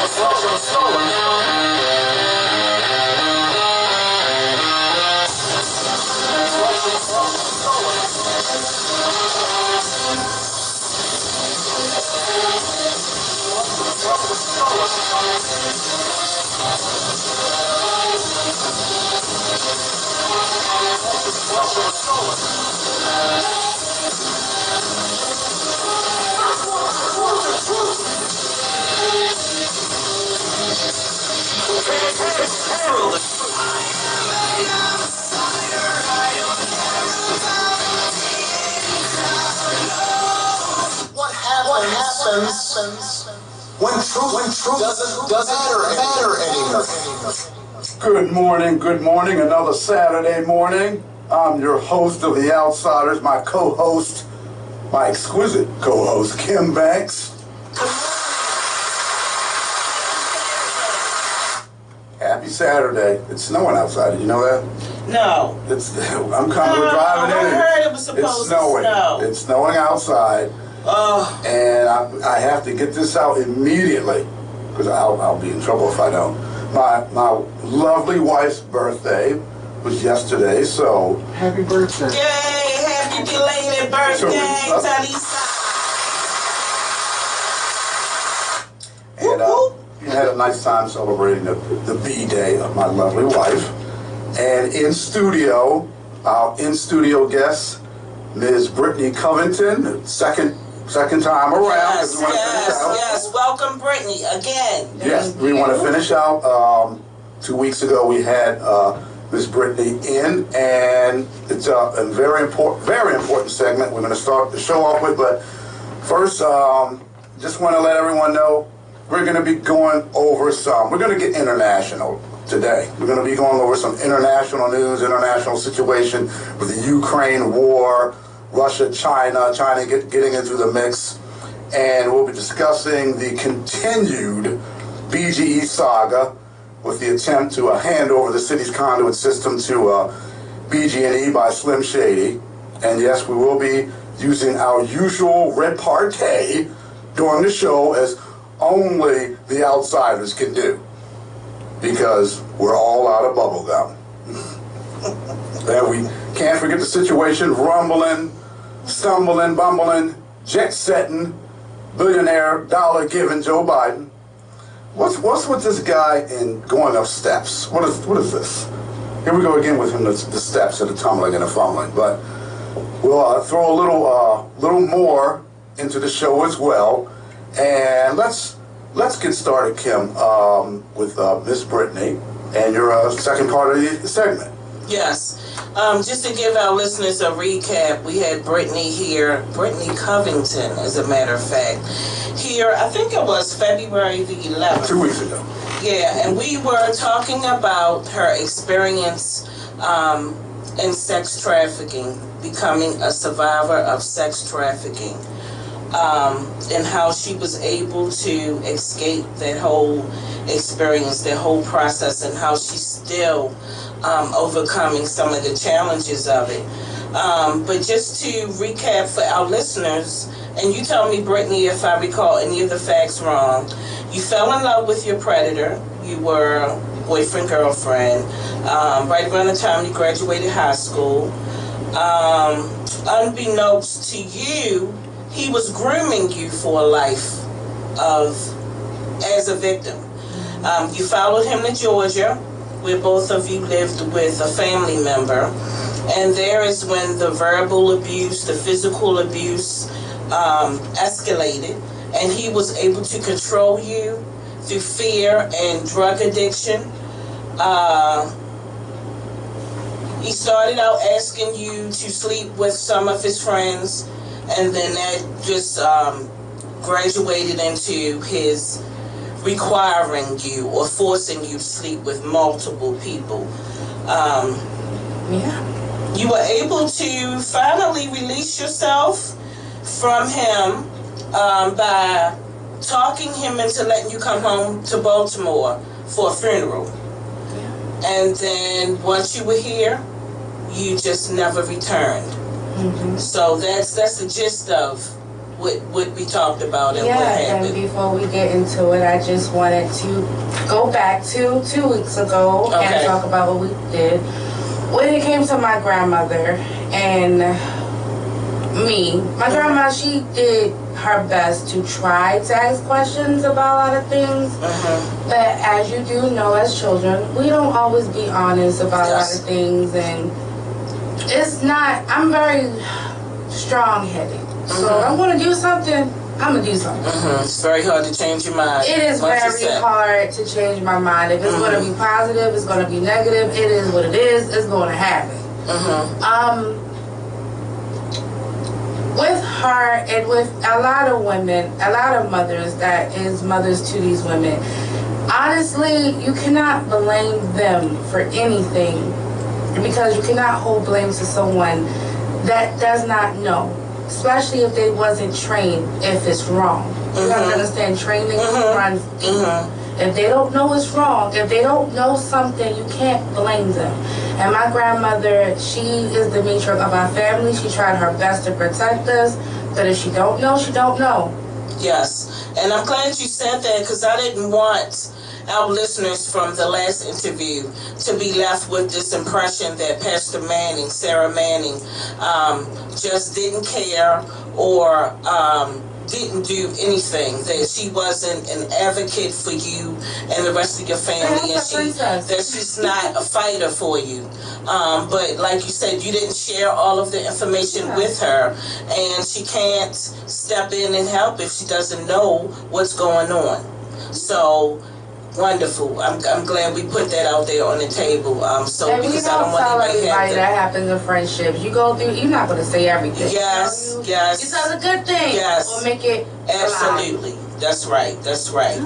What happens when truth doesn't matter anymore? Good morning, another Saturday morning. I'm your host of The Outsiders, my co-host, my exquisite co-host, Kim Banks. Happy Saturday. It's snowing outside, did you know that? No. I'm coming, we're driving in. I heard it was supposed to snow. It's snowing outside. And I have to get this out immediately because I'll be in trouble if I don't. My lovely wife's birthday was yesterday, so Happy birthday. Yay, happy belated birthday, Talisa. And we had a nice time celebrating the B-Day of my lovely wife. And in studio, our in-studio guest, Ms. Brittany Covington, second time around. Yes. Welcome, Brittany, again. Yes, we want to finish out. 2 weeks ago, we had Ms. Brittany in, and it's a very important segment we're going to start the show off with. But first, just want to let everyone know we're going to be going over we're going to get international today. We're going to be going over some international news, international situation with the Ukraine war, Russia, China getting into the mix, and we'll be discussing the continued BGE saga with the attempt to hand over the city's conduit system to BG&E by Slim Shady. And yes, we will be using our usual repartee during the show, as only the outsiders can do, because we're all out of bubble gum. And we can't forget the situation, rumbling, stumbling, bumbling, jet-setting, billionaire, dollar-giving Joe Biden. What's with this guy in going up steps? What is this? Here we go again with him, the steps and the tumbling and the fumbling. But we'll throw a little more into the show as well. And let's get started, Kim, with Miss Brittany and your second part of the segment. Yes. Just to give our listeners a recap, we had Brittany here, Brittany Covington, as a matter of fact, here, I think it was February the 11th. 2 weeks ago. Yeah, and we were talking about her experience in sex trafficking, becoming a survivor of sex trafficking, and how she was able to escape that whole experience, that whole process, and how she's still overcoming some of the challenges of it. But just to recap for our listeners, and you tell me, Brittany, if I recall any of the facts wrong, you fell in love with your predator. You were boyfriend, girlfriend, right around the time you graduated high school. Unbeknownst to you, he was grooming you for a life as a victim. You followed him to Georgia, where both of you lived with a family member, and there is when the verbal abuse, the physical abuse escalated, and he was able to control you through fear and drug addiction. He started out asking you to sleep with some of his friends, and then that just graduated into his requiring you or forcing you to sleep with multiple people. You were able to finally release yourself from him by talking him into letting you come home to Baltimore for a funeral. And then once you were here, you just never returned. So that's the gist of what we talked about and what Yeah, happened. and before we get into it, I just wanted to go back to 2 weeks ago and talk about what we did. When it came to my grandmother and me, my grandma, she did her best to try to ask questions about a lot of things. But as you do know, as children, we don't always be honest about a lot of things. And it's not, I'm very strong-headed. So if I'm going to do something, I'm going to do something. It's very hard to change your mind. It is very hard to change my mind. If it's going to be positive, it's going to be negative. It is what it is. It's going to happen. With her and with a lot of women, a lot of mothers that is mothers to these women, honestly, you cannot blame them for anything because you cannot hold blame to someone that does not know, especially if they wasn't trained if it's wrong. You have to understand, training runs deep. If they don't know it's wrong, if they don't know something, you can't blame them. And my grandmother, she is the matriarch of our family. She tried her best to protect us, but if she don't know, she don't know. Yes, and I'm glad you said that because I didn't want our listeners from the last interview to be left with this impression that Pastor Manning, Sarah Manning, just didn't care or didn't do anything, that she wasn't an advocate for you and the rest of your family, and that she's not a fighter for you. But like you said, you didn't share all of the information with her, and she can't step in and help if she doesn't know what's going on. So wonderful. I'm glad we put that out there on the table. So and because we don't I don't want tell anybody everybody that happens in friendships. You go through. You're not going to say everything. Yes, you yes. You tell the good thing. Yes. Or make it Absolutely. alive. That's right. That's right.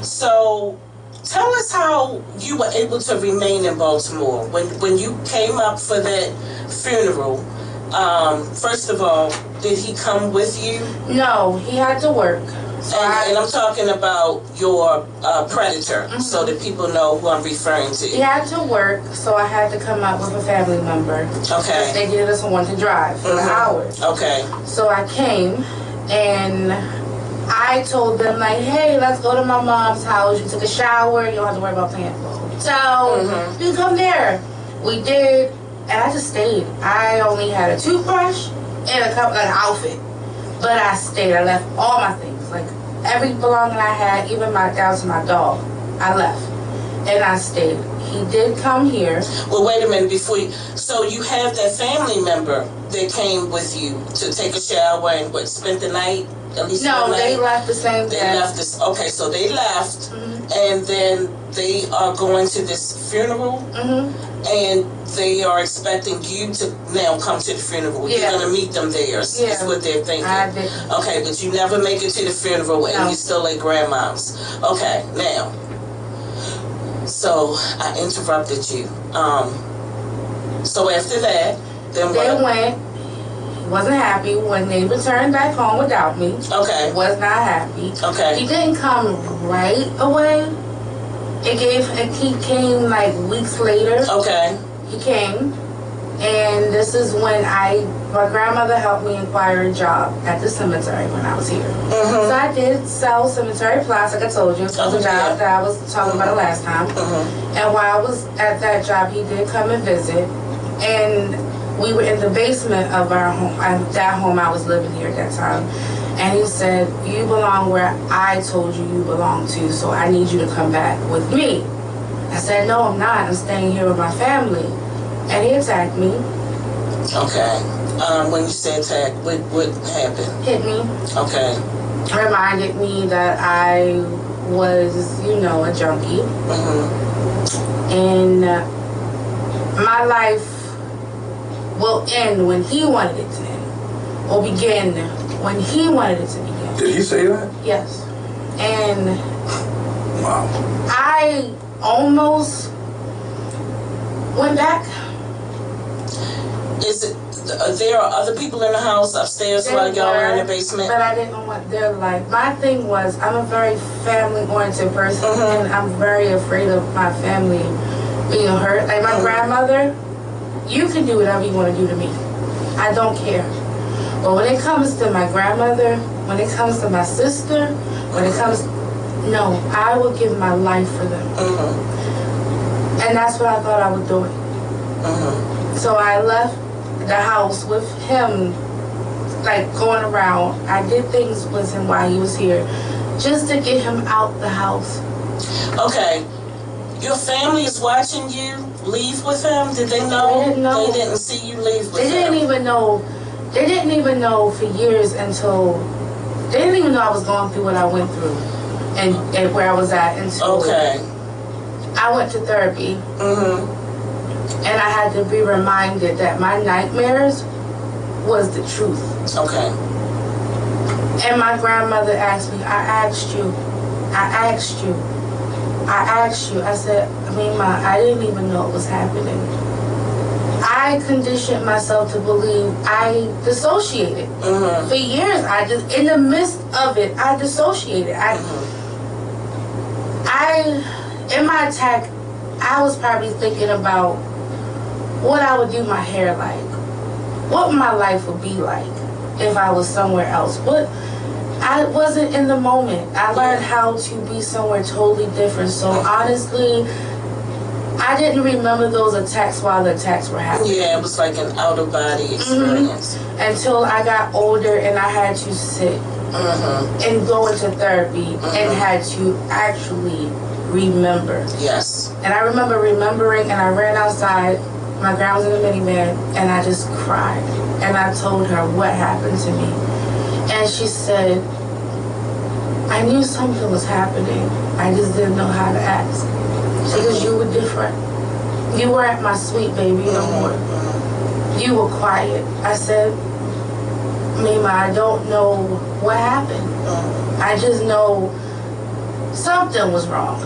So tell us how you were able to remain in Baltimore when you came up for that funeral. First of all, did he come with you? No, he had to work. So and I'm talking about your predator, so that people know who I'm referring to. He had to work, so I had to come up with a family member. Okay. They needed someone to drive for the hours. Okay. So I came, and I told them, like, hey, let's go to my mom's house. You took a shower. You don't have to worry about paying for a hotel. You come there. We did, and I just stayed. I only had a toothbrush and a couple, like, outfit. But I stayed. I left all my things. Like, every belonging I had, even down to my dog, I left. And I stayed. He did come here. Well, wait a minute before you. So you have that family member that came with you to take a shower and spent the night? At least no, they left the same day. They left this. Okay, so they left, and then they are going to this funeral, and they are expecting you to now come to the funeral. You're going to meet them there. Is what they're thinking. I did. Okay, but you never make it to the funeral, and you're still at grandma's. Okay, now. So I interrupted you. So after that, then they what? went. Wasn't happy when they returned back home without me. Okay. Was not happy. Okay. He didn't come right away. He came like weeks later. Okay. He came, and this is when my grandmother helped me acquire a job at the cemetery when I was here. So I did sell cemetery plots, like I told you. It was a job that I was talking about the last time. And while I was at that job, he did come and visit, and we were in the basement of our home, that home I was living here at that time. And he said, you belong where I told you belong to, so I need you to come back with me. I said, no, I'm not. I'm staying here with my family. And he attacked me. Okay. When you say attack, what happened? Hit me. Okay. Reminded me that I was, a junkie. And my life will end when he wanted it to end, or begin when he wanted it to begin. Did he say that? Yes. And wow. I almost went back. There are other people in the house upstairs while y'all are in the basement? But I didn't know what their life. My thing was, I'm a very family-oriented person, and I'm very afraid of my family being hurt. Like my grandmother, you can do whatever you want to do to me. I don't care. But when it comes to my grandmother, when it comes to my sister, when it comes, no, I would give my life for them. And that's what I thought I was doing. So I left the house with him, like going around. I did things with him while he was here, just to get him out the house. Okay. Your family is watching you leave with him? Did they know? They didn't know. They didn't see you leave with They him? didn't even know. They didn't even know for years until, they didn't even know I was going through what I went through and where I was at until I went to therapy. And I had to be reminded that my nightmares was the truth. Okay. And my grandmother asked me, I asked you. I said, Ma, I didn't even know it was happening. I conditioned myself to believe I dissociated. For years, in the midst of it, I dissociated. In my attack, I was probably thinking about what I would do my hair like, what my life would be like if I was somewhere else. I wasn't in the moment. I learned how to be somewhere totally different. So honestly, I didn't remember those attacks while the attacks were happening. Yeah, it was like an out-of-body experience. Until I got older and I had to sit and go into therapy and had to actually remember. Yes. And I remember remembering, and I ran outside. My grandma was in a minivan, and I just cried. And I told her what happened to me. And she said, I knew something was happening. I just didn't know how to ask. Because you were different. You weren't my sweet baby no more. You were quiet. I said, Mima, I don't know what happened. I just know something was wrong.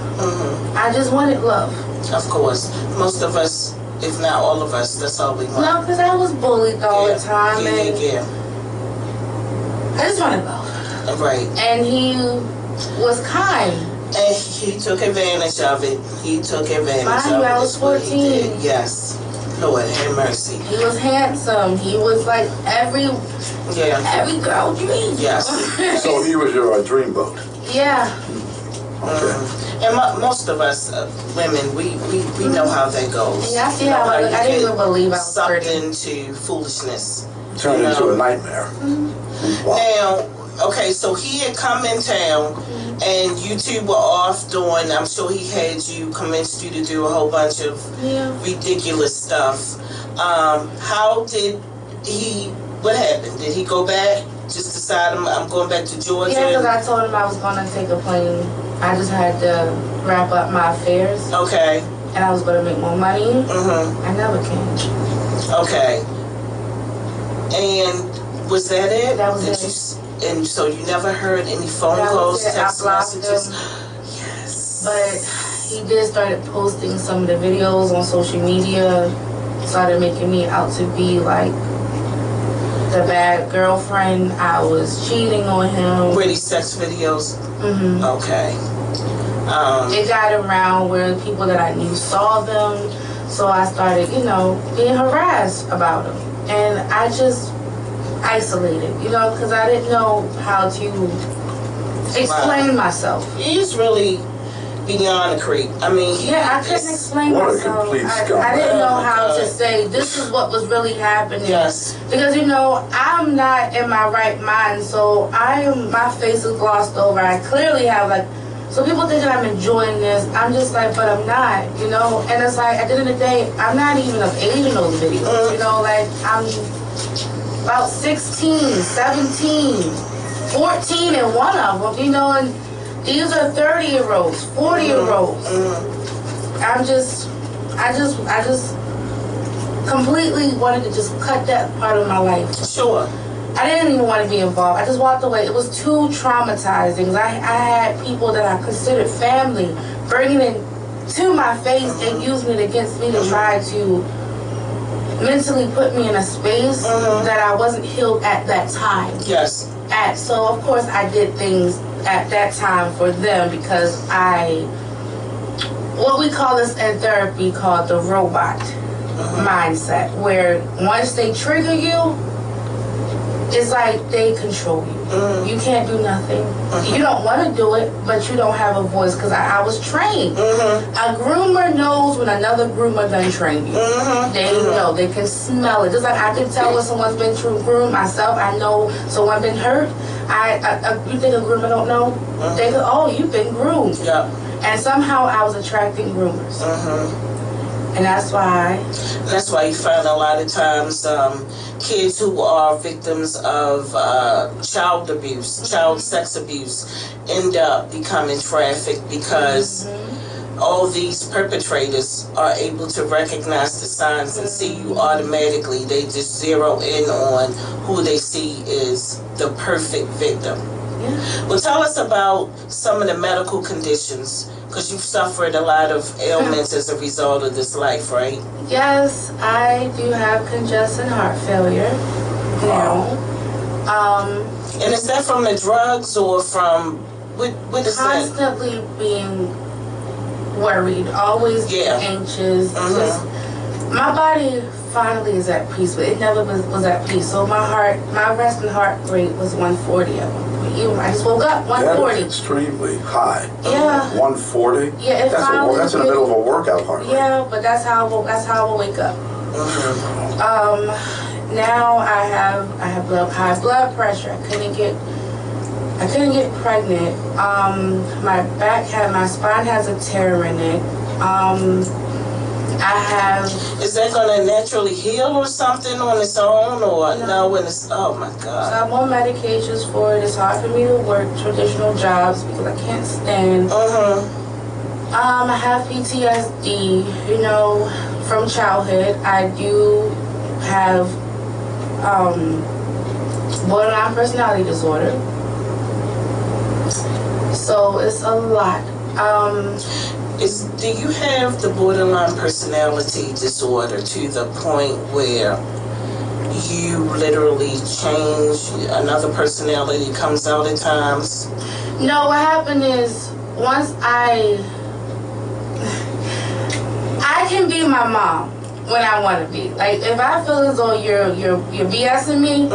I just wanted love. Of course. Most of us, if not all of us, that's all we want. No, because I was bullied all the time. Yeah. I just wanted love. Right. And he was kind. And he took advantage of it. He took advantage of it. I was 14. Yes. Lord have mercy. He was handsome. He was like every girl dream. Yes. So he was your dreamboat. Yeah. Okay. And most of us women, we know how that goes. Yeah, I see how I didn't even believe I was sucked 30. into foolishness. Turned into a nightmare. Wow. Now, okay, so he had come in town, and you two were off doing, I'm sure he had you, convinced you to do a whole bunch of ridiculous stuff. How did what happened? Did he go back? Just decide I'm going back to Georgia? Yeah, because I told him I was going to take a plane. I just had to wrap up my affairs. Okay. And I was going to make more money. I never came. Okay. And was that it? That was it. And so you never heard any phone calls, text messages? Yes. But he did started posting some of the videos on social media. Started making me out to be like the bad girlfriend. I was cheating on him. Pretty sex videos? Okay. It got around where people that I knew saw them. So I started, being harassed about them. And I just isolated, because I didn't know how to explain myself. He's really beyond a creep. I mean, I couldn't explain what myself. a complete scumbag. I didn't know how to say this is what was really happening. Yes. Because I'm not in my right mind, so my face is glossed over. I clearly have so people think that I'm enjoying this. I'm just like, but I'm not, And it's like at the end of the day, I'm not even of age in those videos, I'm about 16, 17, 14 in one of them, and these are 30-year-olds, 40-year-olds. I just completely wanted to just cut that part of my life. Sure. I didn't even want to be involved. I just walked away. It was too traumatizing. I had people that I considered family bringing it to my face and using it against me to try to mentally put me in a space that I wasn't healed at that time. Yes. So of course I did things at that time for them because what we call this in therapy called the robot mindset, where once they trigger you, it's like they control you. You can't do nothing. You don't want to do it, but you don't have a voice, because I was trained. A groomer knows when another groomer done trained you. They know. They can smell it. Just like I can tell when someone's been groomed myself. I know someone been hurt. You think a groomer don't know? They go, oh, you've been groomed. Yeah. And somehow I was attracting groomers. And that's why you find a lot of times kids who are victims of child abuse, child sex abuse, end up becoming trafficked because all these perpetrators are able to recognize the signs and see you automatically. They just zero in on who they see is the perfect victim. Well, tell us about some of the medical conditions, because you've suffered a lot of ailments as a result of this life, right? Yes, I do have congestive heart failure now. And is that from the drugs or from what is that? Constantly being worried, always being anxious. Just, my body finally is at peace, but it never was at peace. So my resting heart rate was 140 at one point. I just woke up 140. That is extremely high. Yeah. 140. Yeah, that's in the middle of a workout heart rate. Yeah, but that's how I wake up. Now I have high blood pressure. I couldn't get pregnant. My spine has a tear in it. Is that going to naturally heal or something on its own, or no? When it's, oh my God. So I'm on medications for it. It's hard for me to work traditional jobs because I can't stand. I have PTSD, from childhood. I do have borderline personality disorder. So it's a lot. Do you have the borderline personality disorder to the point where you literally change, another personality comes out at times? No, what happened is once I can be my mom when I want to be. Like if I feel as though you're BSing me,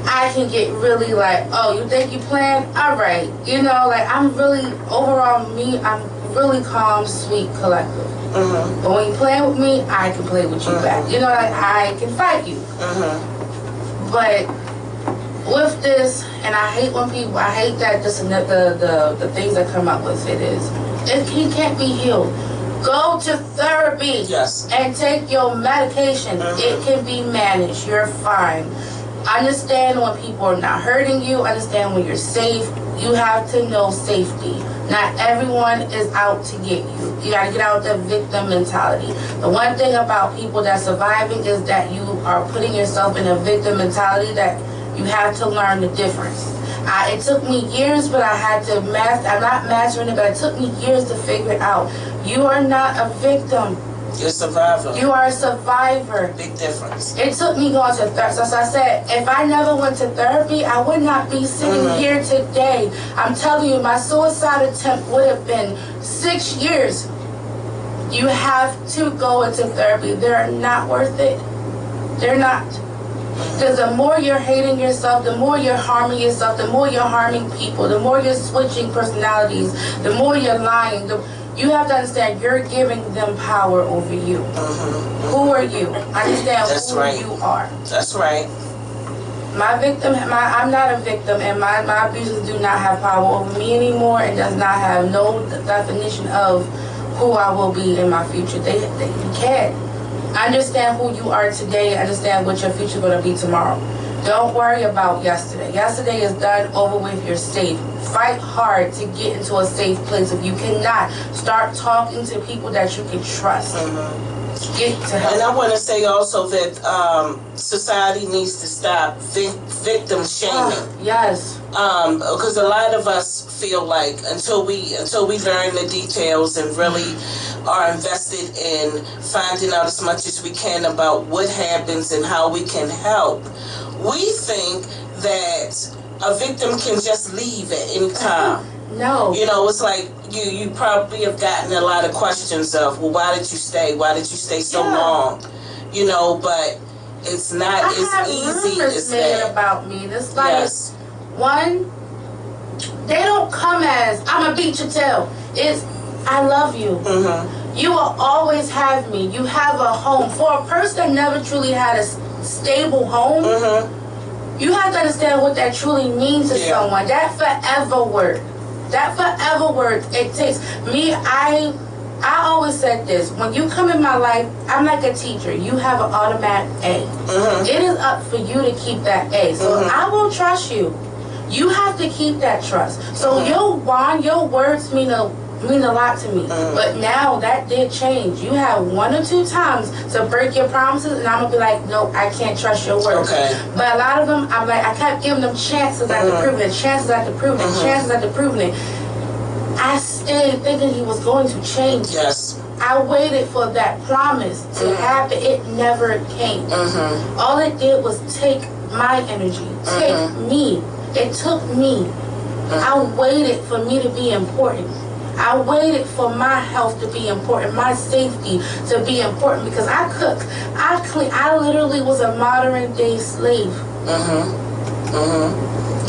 I can get really like, oh, you think you playing? All right, I'm really overall me. I'm really calm, sweet, collective. But when you play with me, I can play with you back. I can fight you. But with this, and I hate that this and the things that come up with it can't be healed. Go to therapy and take your medication. It can be managed. You're fine. Understand when people are not hurting you. Understand when you're safe. You have to know safety. Not everyone is out to get you. You got to get out of the victim mentality. The one thing about people that's surviving is that you are putting yourself in a victim mentality that you have to learn the difference. It took me years, but I had to I'm not mastering it, but it took me years to figure it out. You are not a victim. You're a survivor. You are a survivor. Big difference. It took me going to therapy. So as I said, if I never went to therapy, I would not be sitting here today. I'm telling you, my suicide attempt would have been 6 years. You have to go into therapy. They're not worth it. They're not. Because the more you're hating yourself, the more you're harming yourself, the more you're harming people, the more you're switching personalities, the more you're lying. You have to understand you're giving them power over you. Who are you? Understand who you are. That's right. I'm not a victim, and my abusers do not have power over me anymore. It does not have no definition of who I will be in my future. They can't. Understand who you are today. Understand what your future is going to be tomorrow. Don't worry about yesterday. Yesterday is done, over with, you're safe. Fight hard to get into a safe place. If you cannot, start talking to people that you can trust. Get to help. And I want to say also that society needs to stop victim shaming. Yes. Because a lot of us feel like until we learn the details and really are invested in finding out as much as we can about what happens and how we can help, we think that a victim can just leave at any time. No. It's like you probably have gotten a lot of questions of, well, why did you stay? Why did you stay so long? But it's not as easy as made that. about me. It's like, Yes. one, they don't come as, I'm gonna beat your tail. It's, I love you. Mm-hmm. You will always have me. You have a home. For a person that never truly had a stable home, Mm-hmm. you have to understand what that truly means to Yeah. someone. That forever word. That forever word, it takes me. I always said this. When you come in my life, I'm like a teacher. You have an automatic A. Mm-hmm. It is up for you to keep that A. So Mm-hmm. I will trust you. You have to keep that trust. So your words mean a lot to me. Mm-hmm. But now that did change. You have 1 or 2 times to break your promises, and I'm gonna be like, no, I can't trust your words. Okay. But a lot of them, I'm like, I kept giving them chances after proving it, chances after proving it, chances after proving it. I stayed thinking he was going to change. Yes. I waited for that promise to happen. It never came. Mm-hmm. All it did was take my energy, take me. It took me. I waited for me to be important. I waited for my health to be important, my safety to be important, because I cook, I clean. I literally was a modern day slave.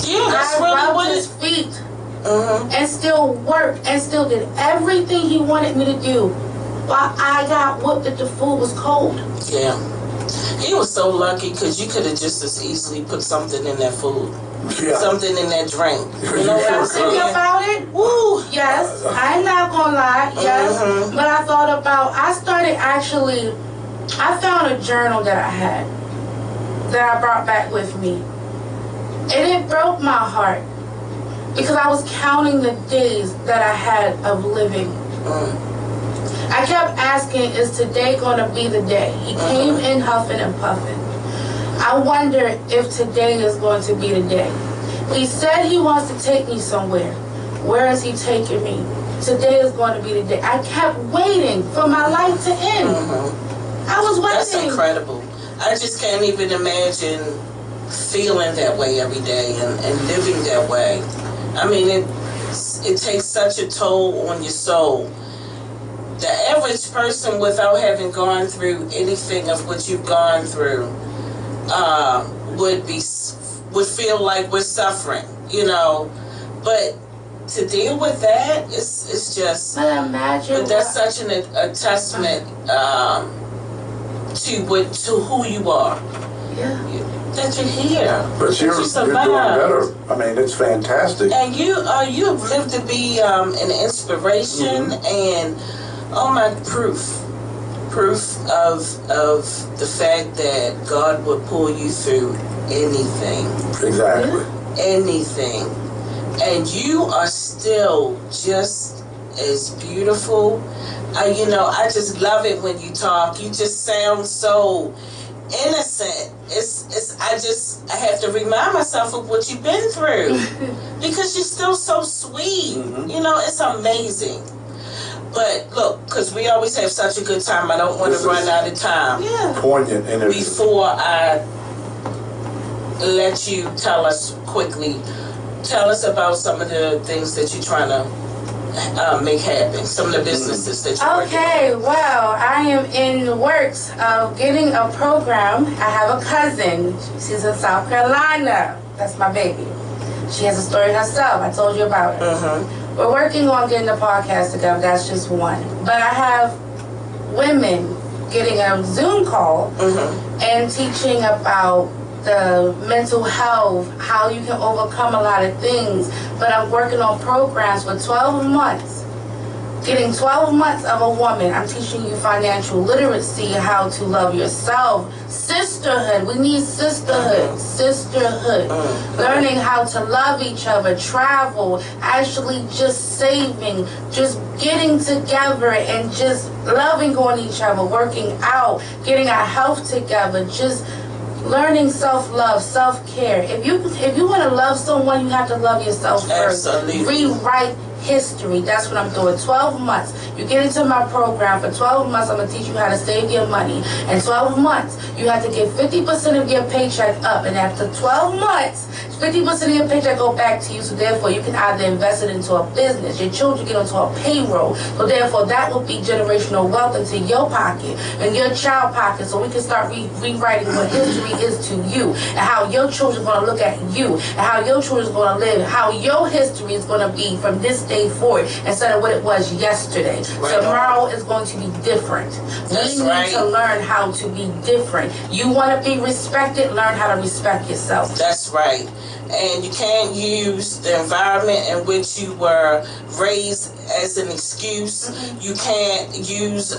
Yeah, that's I really rubbed what his it. feet and still worked and still did everything he wanted me to do, while I got whooped if the food was cold. Yeah. He was so lucky because you could have just as easily put something in that food. Yeah. Something in that drink. You know what I'm I think saying? about it. Woo! Yes, I'm not gonna lie. Yes, but I thought about. I found a journal that I had that I brought back with me, and it broke my heart because I was counting the days that I had of living. I kept asking, is today gonna be the day? He came in huffing and puffing. I wonder if today is going to be the day. He said he wants to take me somewhere. Where is he taking me? Today is going to be the day. I kept waiting for my life to end. I was waiting. That's incredible. I just can't even imagine feeling that way every day and living that way. I mean, it takes such a toll on your soul. The average person, without having gone through anything of what you've gone through, would feel like we're suffering, you know. But to deal with that, it's just. But imagine. But that's such a testament to who you are. Yeah. That you're here. But you're doing better. I mean, it's fantastic. And you have lived to be an inspiration and proof of the fact that God would pull you through anything. Exactly. Anything. And you are still just as beautiful. I just love it when you talk. You just sound so innocent. I have to remind myself of what you've been through because you're still so sweet. It's amazing. But look, because we always have such a good time, I don't want to run out of time. Yeah. Poignant interview. Before I let you tell us quickly, tell us about some of the things that you're trying to make happen, some of the businesses that you're working on. Okay, well, I am in the works of getting a program. I have a cousin. She's in South Carolina. That's my baby. She has a story herself. I told you about her. We're working on getting a podcast together. That's just one. But I have women getting a Zoom call and teaching about the mental health, how you can overcome a lot of things. But I'm working on programs for 12 months. Getting 12 months of a woman. I'm teaching you financial literacy, how to love yourself. Sisterhood. We need sisterhood. Sisterhood. Learning how to love each other. Travel. Actually just saving. Just getting together and just loving on each other. Working out. Getting our health together. Just learning self-love, self-care. If you want to love someone, you have to love yourself first. Absolutely. Rewrite history. That's what I'm doing. 12 months. You get into my program. For 12 months, I'm going to teach you how to save your money. In 12 months, you have to get 50% of your paycheck up. And after 12 months, 50% of your paycheck go back to you. So therefore, you can either invest it into a business. Your children get onto a payroll. So therefore, that will be generational wealth into your pocket and your child pocket. So we can start rewriting what history is to you and how your children are going to look at you and how your children are going to live, how your history is going to be from this day forward instead of what it was yesterday. Right. Tomorrow is going to be different. That's we need right. to learn how to be different. You want to be respected, learn how to respect yourself. That's right. And you can't use the environment in which you were raised as an excuse. You can't use the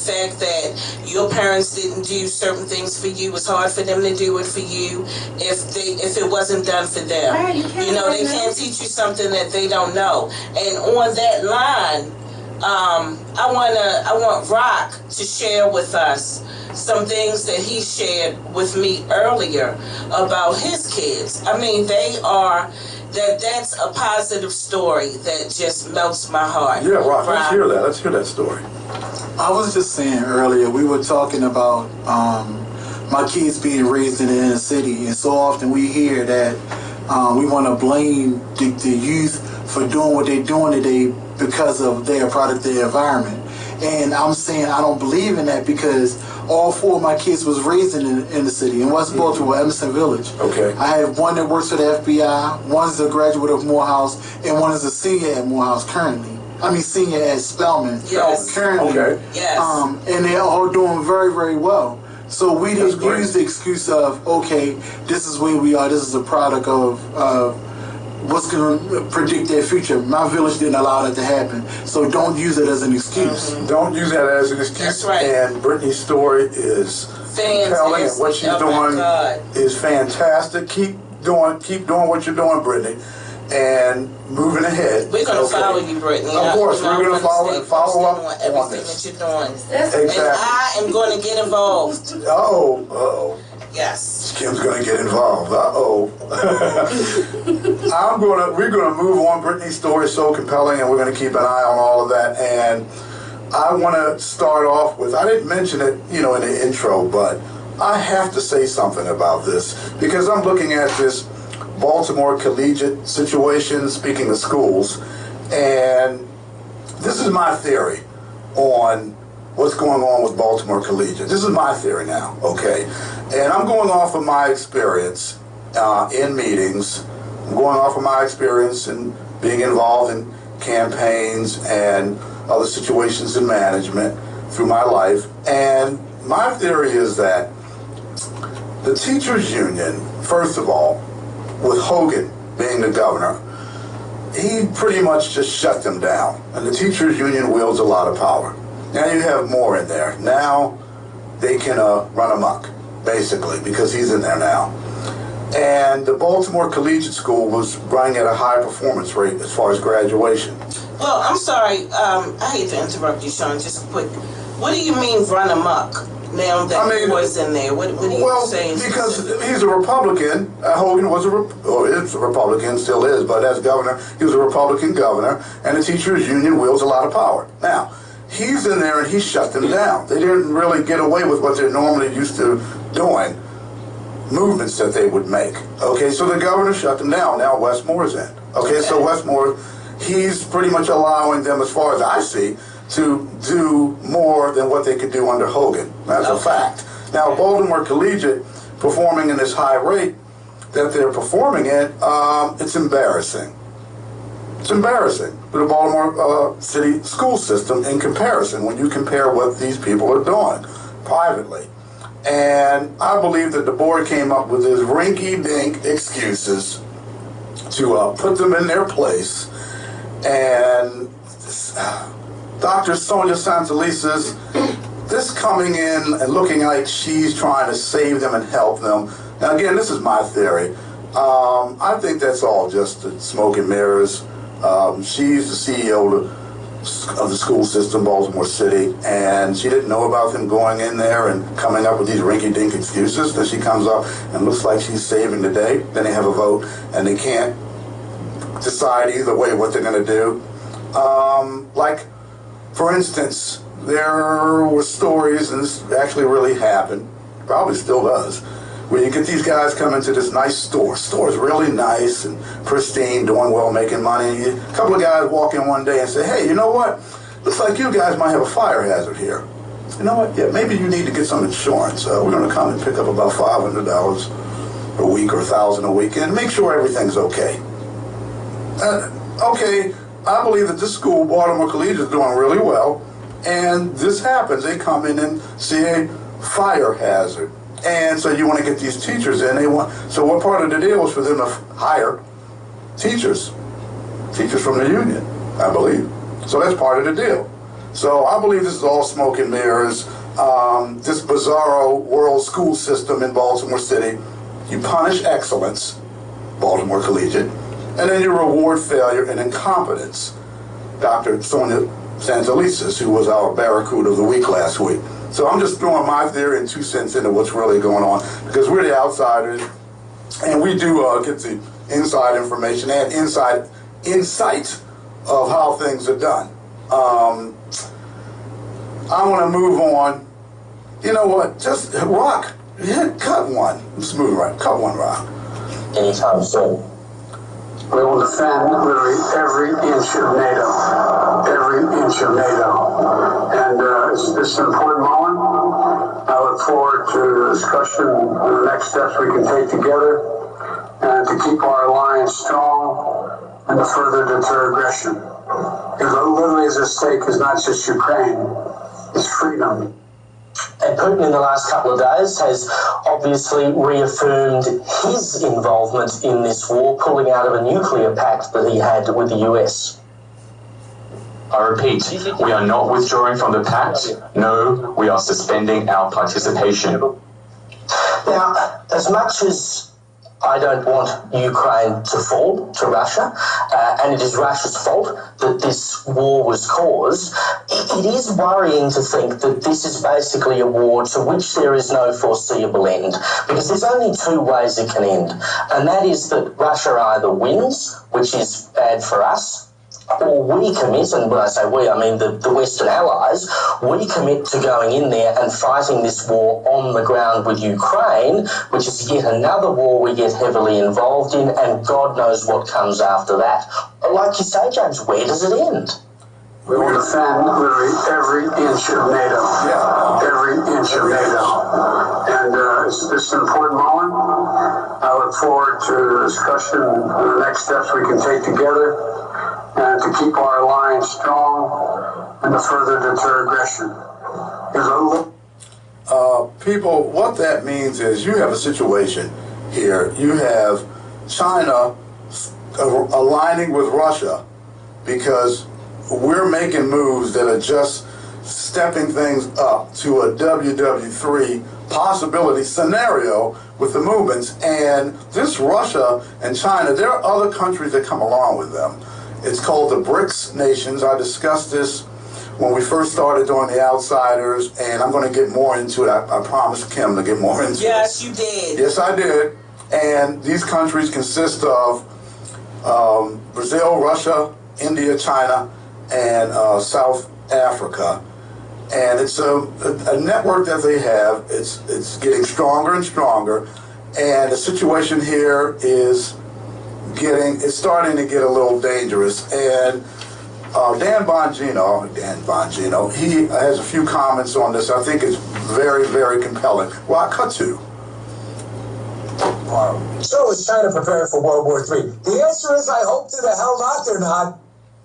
fact that your parents didn't do certain things for you. It's hard for them to do it for you if it wasn't done for them. Right, you can't they can't teach you something that they don't know. And on that line, I want Rock to share with us some things that he shared with me earlier about his kids. I mean, that's a positive story that just melts my heart. Yeah, Rock, let's hear that. Let's hear that story. I was just saying earlier, we were talking about my kids being raised in the inner city, and so often we hear that we want to blame the youth for doing what they're doing today because of their product, their environment. And I'm saying I don't believe in that because all four of my kids was raised in the city, in West Baltimore, Emerson Village. Okay. I have one that works for the FBI, one's a graduate of Morehouse, and one is a senior at Morehouse currently. I mean, senior at Spelman Yes. currently. Okay. Yes. And they're all doing very, very well. So we That's didn't great. use the excuse of, okay, this is where we are, this is a product of what's going to predict their future. My village didn't allow that to happen. So don't use it as an excuse. Don't use that as an excuse. That's right. And Brittany's story is compelling, and what she's Oh my doing God. is fantastic. Keep doing what you're doing, Brittany, and moving ahead. We're going to follow you, Brittany. Of course, we're going to follow up on on everything this. that you're doing. Exactly. And I am going to get involved. Uh-oh. Yes. Kim's gonna get involved. We're gonna move on. Brittany's story is so compelling, and we're gonna keep an eye on all of that. And I want to start off with, I didn't mention it, in the intro, but I have to say something about this because I'm looking at this Baltimore collegiate situation, speaking of schools, and this is my theory on what's going on with Baltimore Collegiate. This is my theory now, okay? And I'm going off of my experience in meetings. I'm going off of my experience in being involved in campaigns and other situations in management through my life. And my theory is that the teachers union, first of all, with Hogan being the governor, he pretty much just shut them down. And the teachers union wields a lot of power. Now you have more in there. Now they can run amok, basically, because he's in there now. And the Baltimore Collegiate School was running at a high performance rate as far as graduation. Well, I'm sorry. I hate to interrupt you, Sean. Just quick. What do you mean run amok? Now that he was in there, what are you saying? Because he's a Republican. Hogan was is a Republican, still is, but as governor, he was a Republican governor, and the teachers union wields a lot of power. Now, he's in there and he shut them down. They didn't really get away with what they're normally used to doing, movements that they would make. Okay, so the governor shut them down. Now Westmore's in. Okay, so Westmore, he's pretty much allowing them, as far as I see, to do more than what they could do under Hogan. That's a fact. Now, Baltimore Collegiate performing in this high rate that they're performing at, it's embarrassing. It's embarrassing to the Baltimore City school system in comparison when you compare what these people are doing privately. And I believe that the board came up with these rinky-dink excuses to put them in their place. And Dr. Sonia Santelisa's this coming in and looking like she's trying to save them and help them. Now again, this is my theory. I think that's all just smoke and mirrors. She's the CEO of the school system, Baltimore City, and she didn't know about them going in there and coming up with these rinky-dink excuses. Then she comes up and looks like she's saving the day. Then they have a vote, and they can't decide either way what they're going to do. Like, for instance, there were stories, and this actually really happened, probably still does, where you get these guys come into this nice store. Store's really nice and pristine, doing well, making money. A couple of guys walk in one day and say, hey, you know what? Looks like you guys might have a fire hazard here. You know what? Yeah, maybe you need to get some insurance. We're going to come and pick up about $500 a week or $1,000 a week and make sure everything's okay. Okay, I believe that this school, Baltimore Collegiate, is doing really well, and this happens. They come in and see a fire hazard, and so you want to get these teachers in. So what part of the deal is for them to hire teachers from the union, I believe. So that's part of the deal. So I believe this is all smoke and mirrors. This bizarro world school system in Baltimore City, you punish excellence, Baltimore Collegiate, and then you reward failure and incompetence. Dr. Sonia Santelises, who was our Barracuda of the Week last week. So I'm just throwing my theory and 2 cents into what's really going on, because we're the outsiders, and we do get the inside information and insight of how things are done. I want to move on. You know what? Just rock. Cut one. Let's move right. Cut one, rock. Anytime soon. We will defend literally every inch of NATO. Every inch of NATO. And it's an important moment. I look forward to the discussion on the next steps we can take together and to keep our alliance strong and to further deter aggression. Because what literally is at stake is not just Ukraine, it's freedom. And Putin in the last couple of days has obviously reaffirmed his involvement in this war, pulling out of a nuclear pact that he had with the US. I repeat, we are not withdrawing from the pact. No, we are suspending our participation. Now, as much as I don't want Ukraine to fall to Russia, and it is Russia's fault that this war was caused, it is worrying to think that this is basically a war to which there is no foreseeable end, because there's only 2 ways it can end, and that is that Russia either wins, which is bad for us, or we commit, and when I say we, I mean the Western allies, we commit to going in there and fighting this war on the ground with Ukraine, which is yet another war we get heavily involved in, and God knows what comes after that. Like you say, James, where does it end? We will defend literally every inch of NATO. Yeah. Every inch of NATO. And it's an important moment. I look forward to the discussion on the next steps we can take together and to keep our alliance strong and to further deter aggression. People, what that means is you have a situation here. You have China aligning with Russia because we're making moves that are just stepping things up to a WW3 possibility scenario with the movements. And this Russia and China, there are other countries that come along with them. It's called the BRICS nations. I discussed this when we first started doing the Outsiders, and I'm going to get more into it. I promised Kim to get more into it. Yes, you did. Yes, I did. And these countries consist of Brazil, Russia, India, China, and South Africa. And it's a network that they have. It's getting stronger and stronger. And the situation here is it's starting to get a little dangerous. And Dan Bongino, he has a few comments on this. I think it's very, very compelling. Well, I cut to. So is China preparing for World War III? The answer is I hope to the hell not they're not.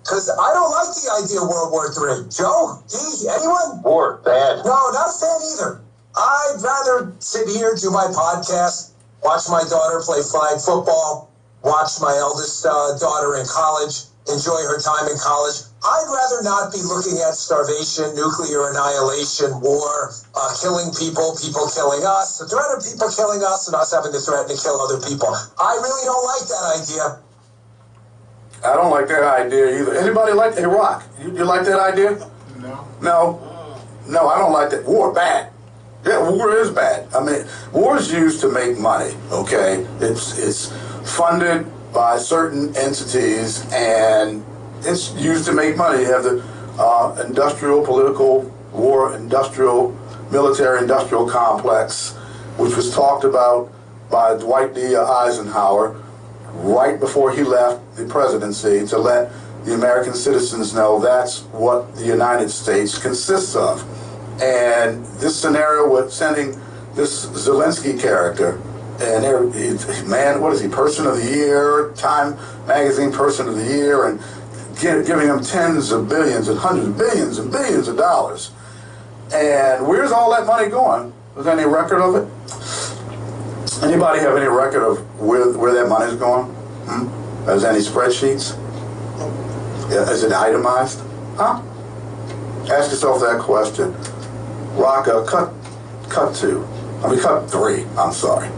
Because I don't like the idea of World War III. Joe? Dee? Anyone? War, bad. No, not a fan either. I'd rather sit here, do my podcast, watch my daughter play flag football, watch my eldest daughter in college, enjoy her time in college. I'd rather not be looking at starvation, nuclear annihilation, war, killing people, people killing us, the threat of people killing us, and us having to threaten to kill other people. I really don't like that idea. I don't like that idea either. Anybody like that? Hey, Rock, you like that idea? No, I don't like that. War, bad. Yeah, war is bad. I mean, war is used to make money, okay? It's funded by certain entities, and it's used to make money. You have the industrial, political, war, industrial, military, industrial complex, which was talked about by Dwight D. Eisenhower right before he left the presidency to let the American citizens know that's what the United States consists of. And this scenario with sending this Zelensky character, and man, what is he, Person of the Year, Time Magazine Person of the Year, and giving him tens of billions and hundreds of billions and billions of dollars. And where's all that money going? Is there any record of it? Anybody have any record of where that money's going? Is there any spreadsheets? Is it itemized? Huh? Ask yourself that question. Rocka, cut 3. I'm sorry.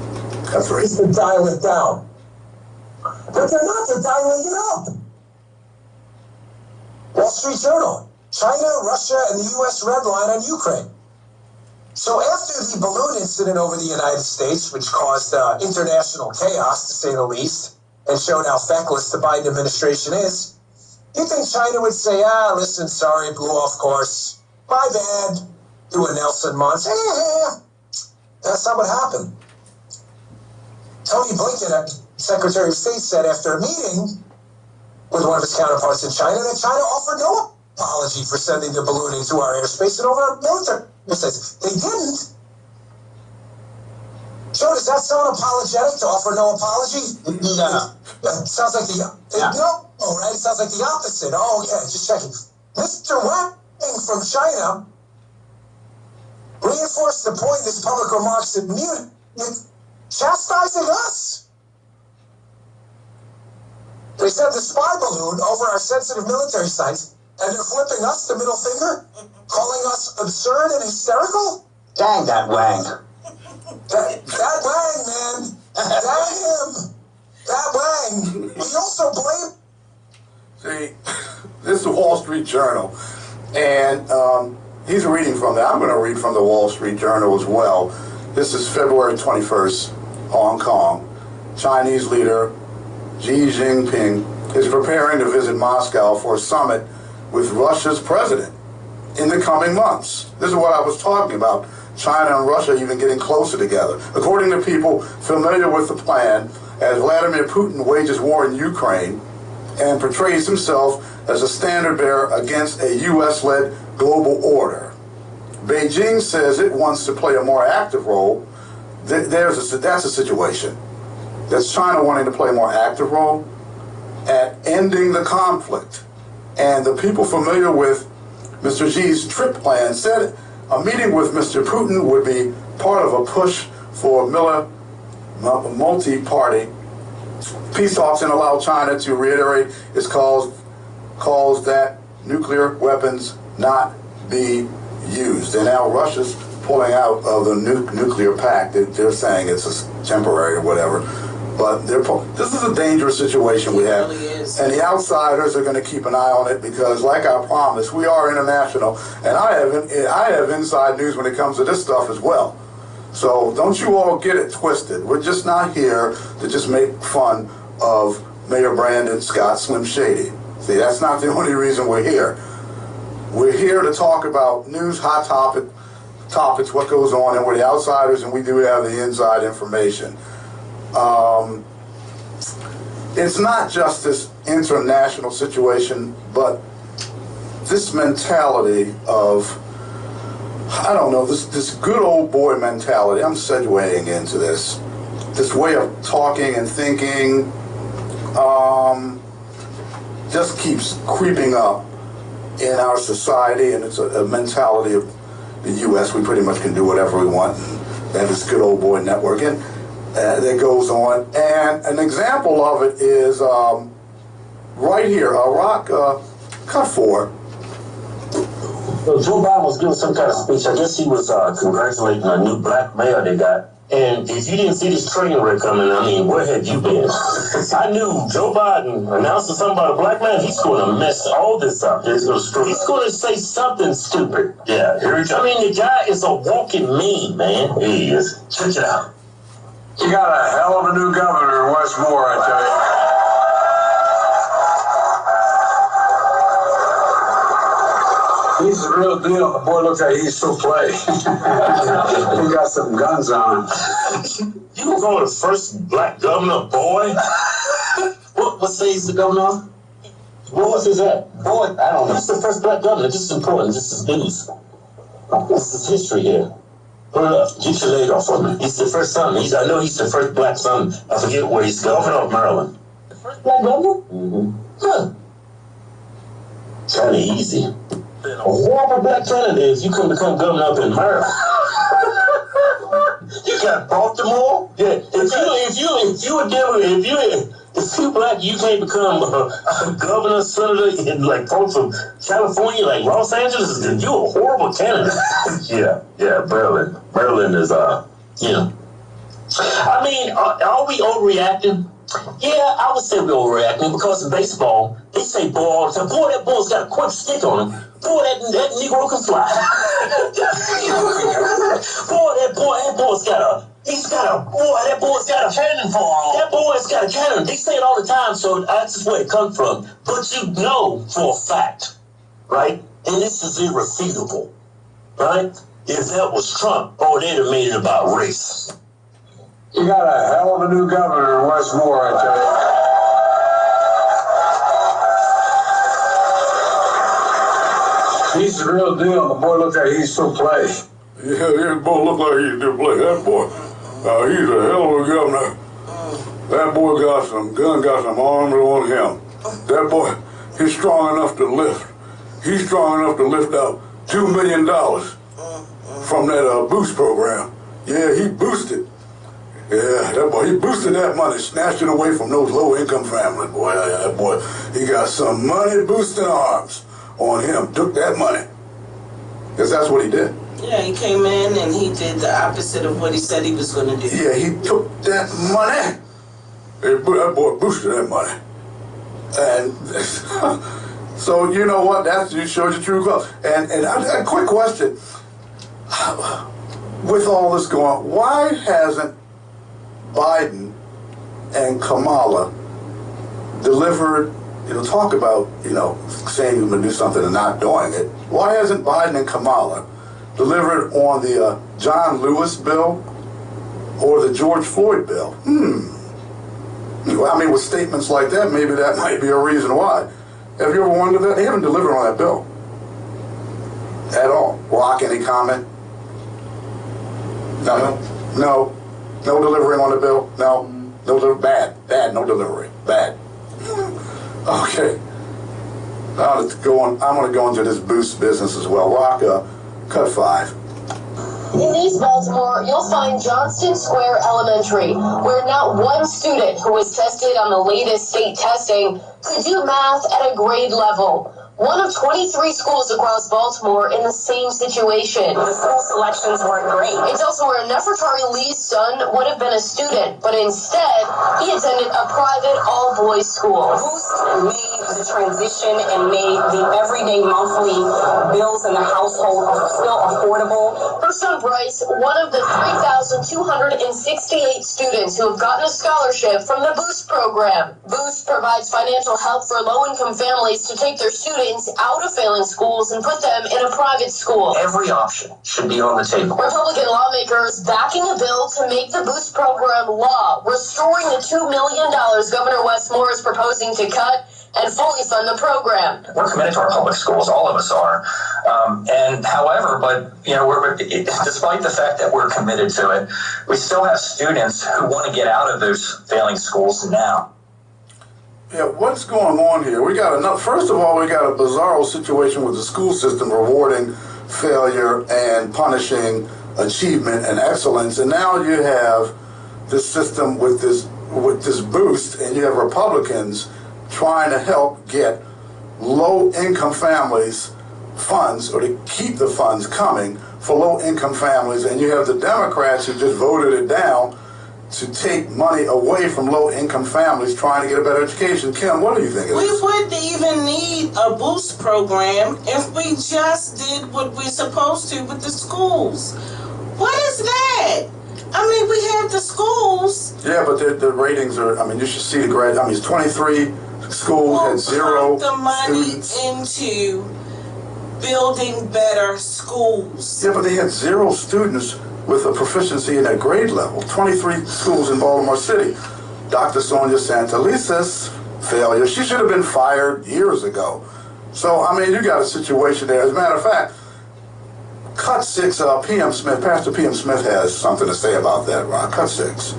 Cut 3. It's to dial it down. But they're not, they're dialing it up. Wall Street Journal, China, Russia, and the U.S. red line on Ukraine. So after the balloon incident over the United States, which caused international chaos, to say the least, and showed how feckless the Biden administration is, you think China would say, listen, sorry, blew off course. My bad. Do a Nelson Muntz. That's not what happened. Tony Blinken, Secretary of State, said after a meeting with one of his counterparts in China that China offered no apology for sending the balloon into our airspace and over our military airspace. They didn't. Joe, does that sound apologetic to offer no apology? No. It sounds like no. Oh, right. It sounds like the opposite. Oh, yeah. Just checking. Mr. Wang from China reinforced the point in his public remarks at Munich, chastising us. They said the spy balloon over our sensitive military sites, and they're flipping us the middle finger, calling us absurd and hysterical? Dang that Wang. That Wang, man. Dang him. That Wang. We also blame... See, this is the Wall Street Journal, and he's reading from that. I'm going to read from the Wall Street Journal as well. This is February 21st, Hong Kong. Chinese leader Xi Jinping is preparing to visit Moscow for a summit with Russia's president in the coming months. This is what I was talking about. China and Russia even getting closer together. According to people familiar with the plan, as Vladimir Putin wages war in Ukraine and portrays himself as a standard bearer against a U.S.-led global order. Beijing says it wants to play a more active role. That's a situation. That's China wanting to play a more active role at ending the conflict. And the people familiar with Mr. Xi's trip plan said a meeting with Mr. Putin would be part of a push for multi-party peace talks and allow China to reiterate its calls that nuclear weapons not be used. And now Russia's pulling out of the nuclear pact. They're saying it's temporary or whatever. But this is a dangerous situation we have. It really is. And the outsiders are going to keep an eye on it because, like I promised, we are international. And I have inside news when it comes to this stuff as well. So don't you all get it twisted. We're just not here to just make fun of Mayor Brandon Scott Slim Shady. See, that's not the only reason we're here. We're here to talk about news, hot topics, what goes on, and we're the outsiders, and we do have the inside information. It's not just this international situation, but this mentality of, I don't know, this good old boy mentality. I'm segueing into this way of talking and thinking just keeps creeping up in our society, and it's a mentality of the U.S. We pretty much can do whatever we want. They have this good old boy network, and that goes on. And an example of it is right here, cut 4. Well, Joe Biden was giving some kind of speech. I guess he was congratulating a new black mayor they got. And if you didn't see this train wreck coming, I mean, where have you been? I knew Joe Biden announcing something about a black man. He's going to mess all this up. He's going to say something stupid. Yeah, here we go. I mean, the guy is a walking meme, man. He is. Check it out. You got a hell of a new governor in Westmore, I tell you. He's the real deal. The boy looks like he's still play. He got some guns on him. You gonna call the first black governor, boy? What state is the governor? What is that? Boy, I don't know. He's the first black governor. This is important. This is news. This is history here. Put it up. Get your leg off of me. He's the first son. I know he's the first black son. I forget where he's governor of Maryland. The first black governor? Mm-hmm. Huh. Kind of easy. A horrible black candidate if you can become governor up in Maryland. You got Baltimore. Yeah. If you black, you can't become a governor, senator, and like folks from California, like Los Angeles. You're a horrible candidate. yeah. Maryland is I mean, are we overreacting? Yeah, I would say we're overreacting because in baseball, they say ball all the time. Boy, that ball's got a quick stick on him. Boy, that Negro can fly. That boy's got a cannon for him. That boy's got a cannon. They say it all the time, so that's just where it comes from. But you know for a fact, right? And this is irrefutable, right? If that was Trump, they'd have made it about race. You got a hell of a new governor in Westmore, I tell you. He's the real deal. The boy looks like he's still play. Yeah, the boy look like he still play. That boy, he's a hell of a governor. That boy got some arms on him. That boy, he's strong enough to lift. He's strong enough to lift out $2 million from that boost program. Yeah, he boosted. Yeah, that boy, he boosted that money, snatched it away from those low-income families, boy. That boy, he got some money boosting arms on him, took that money. Because that's what he did. Yeah, he came in and he did the opposite of what he said he was going to do. Yeah, he took that money. That boy boosted that money. And so, you know what, that shows you true colors. And a quick question. With all this going on, why hasn't Biden and Kamala delivered, talk about, saying you're going to do something and not doing it. Why hasn't Biden and Kamala delivered on the John Lewis bill or the George Floyd bill? Well, I mean, with statements like that, maybe that might be a reason why. Have you ever wondered that? They haven't delivered on that bill at all. Rock, any comment? No. No delivering on the bill? No delivery. Bad. No delivery. Bad. Okay. I'm going to go into this boost business as well. Rock, cut 5. In East Baltimore, you'll find Johnston Square Elementary, where not one student who was tested on the latest state testing could do math at a grade level. One of 23 schools across Baltimore in the same situation. The school selections weren't great. It's also where Nefertari Lee's son would have been a student, but instead, he attended a private all-boys school. Boost made the transition and made the everyday monthly bills in the household still affordable. For son Bryce, one of the 3,268 students who have gotten a scholarship from the Boost program. Boost provides financial help for low-income families to take their students out of failing schools and put them in a private school. Every option should be on the table. Republican lawmakers backing a bill to make the Boost program law, restoring the $2 million Governor Wes Moore is proposing to cut and fully fund the program. We're committed to our public schools, all of us are. Despite the fact that we're committed to it, we still have students who want to get out of those failing schools now. Yeah, what's going on here? First of all, we got a bizarro situation with the school system rewarding failure and punishing achievement and excellence. And now you have this system with this boost, and you have Republicans trying to help get low-income families funds, or to keep the funds coming for low-income families, and you have the Democrats who just voted it down to take money away from low-income families trying to get a better education. Kim, what do you think of this? We wouldn't even need a boost program if we just did what we're supposed to with the schools. What is that? I mean, we have the schools. Yeah, but the ratings are, you should see the grade. It's 23 schools had 0 the money students. into building better schools. Yeah, but they had 0 students with a proficiency in that grade level. 23 schools in Baltimore City. Dr. Sonia Santelisa's failure, she should have been fired years ago. So, I mean, you got a situation there. As a matter of fact, Cut 6, P.M. Smith, Pastor P.M. Smith has something to say about that, Ron. Cut 6.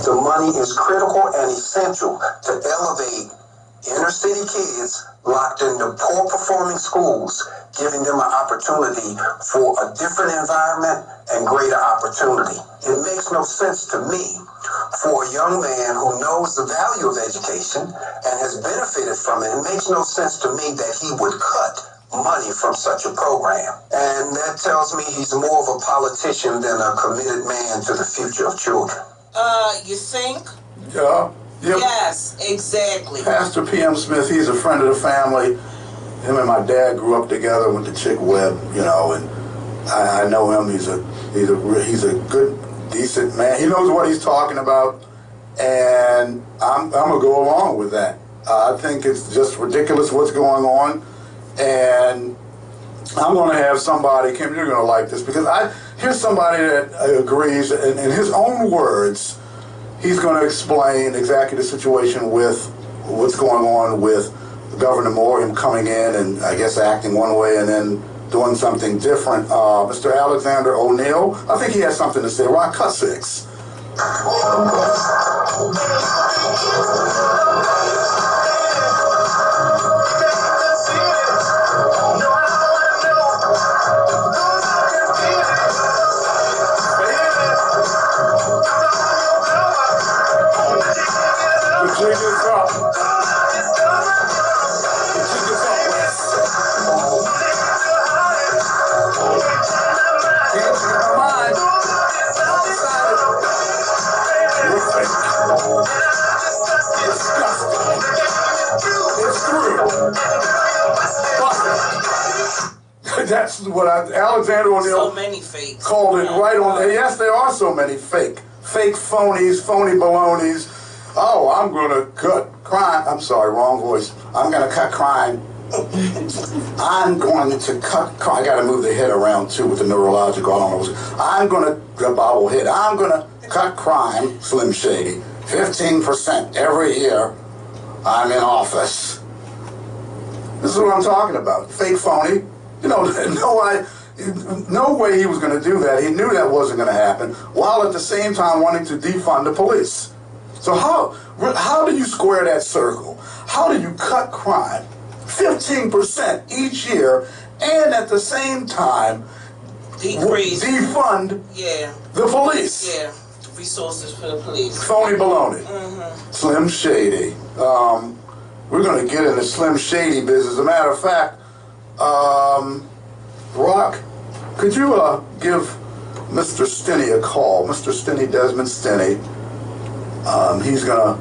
The money is critical and essential to elevate inner city kids locked into poor performing schools, giving them an opportunity for a different environment and greater opportunity. It makes no sense to me for a young man who knows the value of education and has benefited from it. It makes no sense to me that he would cut money from such a program. And that tells me he's more of a politician than a committed man to the future of children. You think? Yeah. Yep. Yes, exactly. Pastor P.M. Smith, he's a friend of the family. Him and my dad grew up together with the chick Webb, you know, and I know him. He's a good, decent man. He knows what he's talking about, and I'm gonna go along with that. I think it's just ridiculous what's going on, and I'm gonna have somebody, Kim, you're gonna like this, because here's somebody that agrees, in his own words, he's going to explain exactly the situation with what's going on with Governor Moore, him coming in and I guess acting one way and then doing something different. Mr. Alexander O'Neill, I think he has something to say. Rock, cut 6. That's what Alexander O'Neill called it right on. Yes, there are so many fake phonies, phony balonies. Oh, I'm going to cut crime. I'm sorry, wrong voice. I'm going to cut crime. I'm going to cut crime. I got to move the head around too with the neurological. I don't know. I'm going to bobblehead. I'm going to cut crime, Slim Shady, 15% every year I'm in office. This is what I'm talking about. Fake phony. You know, no way he was going to do that. He knew that wasn't going to happen, while at the same time wanting to defund the police. So how do you square that circle? How do you cut crime 15% each year and at the same time defund the police? Yeah, resources for the police. Phony baloney. Slim Shady. We're going to get into Slim Shady business. As a matter of fact, Rock, could you give Mr. Stinney a call? Mr. Stinney, Desmond Stinney. He's going to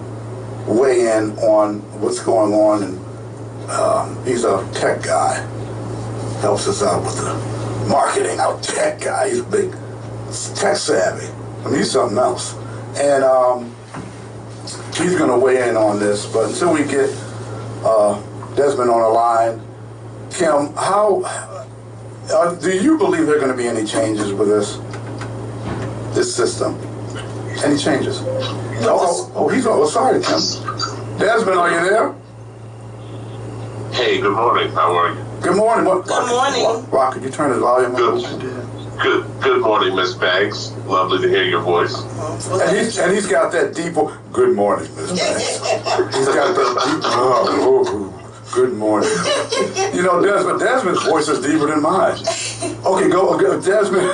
weigh in on what's going on, and he's a tech guy. Helps us out with the marketing. Our tech guy. He's a big tech savvy. I mean, he's something else. And he's going to weigh in on this. But until we get Desmond on the line, Kim, how do you believe there are going to be any changes with this system? Any changes? Sorry, Kim. Desmond, are you there? Hey, good morning. How are you? Good morning. Good morning. Rock, could you turn the volume up? Good morning, Miss Banks. Lovely to hear your voice. And he's got that deep. Good morning, Miss Banks. He's got that deep. Good morning. You know, Desmond's voice is deeper than mine. Okay, go Desmond.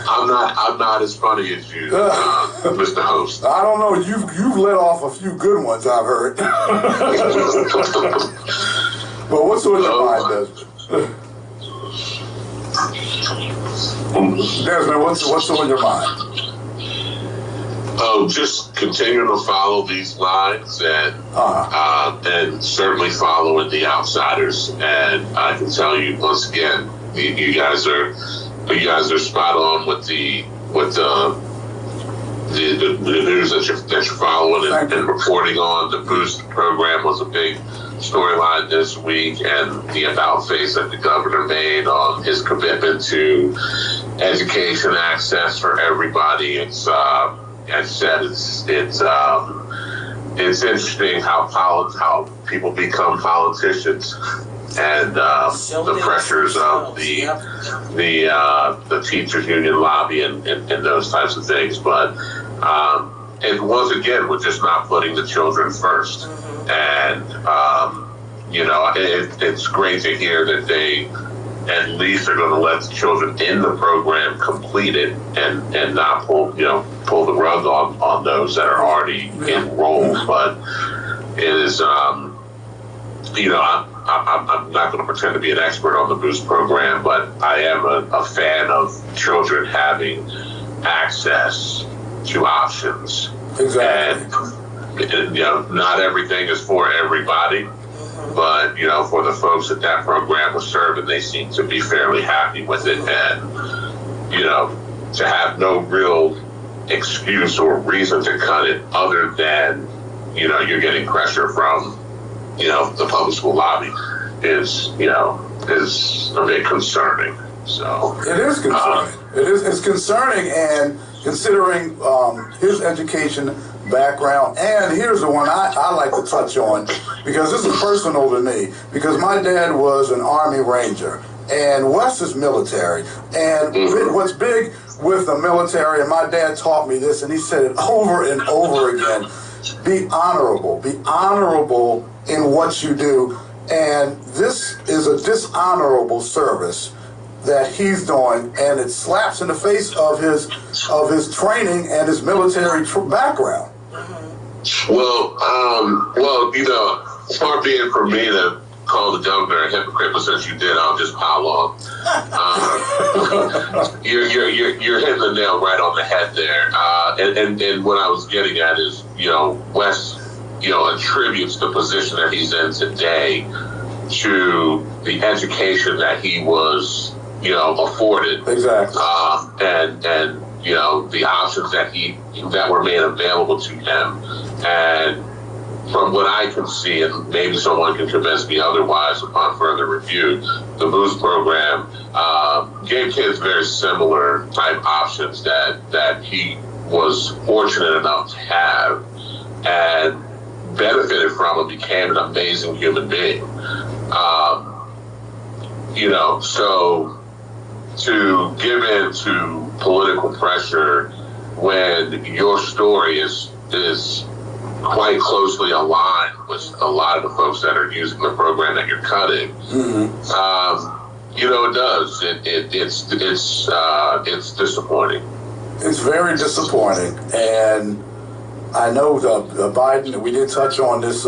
I'm not as funny as you, Mr. Host. I don't know. You've let off a few good ones, I've heard. But what's on your mind, Desmond? Desmond, what's on your mind? Oh, just continuing to follow these lines and certainly following the outsiders. And I can tell you once again, you guys are spot on with the the news that you're following and reporting on. The Boost program was a big storyline this week, and the about face that the governor made on his commitment to education access for everybody. It's as I said, it's interesting how people become politicians, and the pressures of the teachers union lobby and those types of things. But it once again, we're just not putting the children first. And it's great to hear that they at least are going to let the children in the program complete it and not pull the rug on those that are already enrolled. But it is, I'm not going to pretend to be an expert on the Boost program, but I am a fan of children having access to options. Exactly. And, not everything is for everybody. But, for the folks that program was serving, they seem to be fairly happy with it. And, to have no real excuse or reason to cut it other than, you're getting pressure from, the public school lobby is a bit concerning. So it is concerning. It's concerning, and considering his education background, and here's the one I like to touch on, because this is personal to me, because my dad was an Army Ranger, and Wes is military, and what's big with the military, and my dad taught me this, and he said it over and over again: be honorable in what you do. And this is a dishonorable service that he's doing, and it slaps in the face of his training and his military background. Well, far be it for me to call the governor a hypocrite, but since you did, I'll just pile on. You're hitting the nail right on the head there. And what I was getting at is, Wes, attributes the position that he's in today to the education that he was, afforded. Exactly. And the options that were made available to him. And from what I can see, and maybe someone can convince me otherwise upon further review, the Boost program gave kids very similar type options that he was fortunate enough to have and benefited from and became an amazing human being. So to give in to political pressure when your story is quite closely aligned with a lot of the folks that are using the program that you're cutting, it does. It's disappointing. It's very disappointing, and I know the Biden. We did touch on this.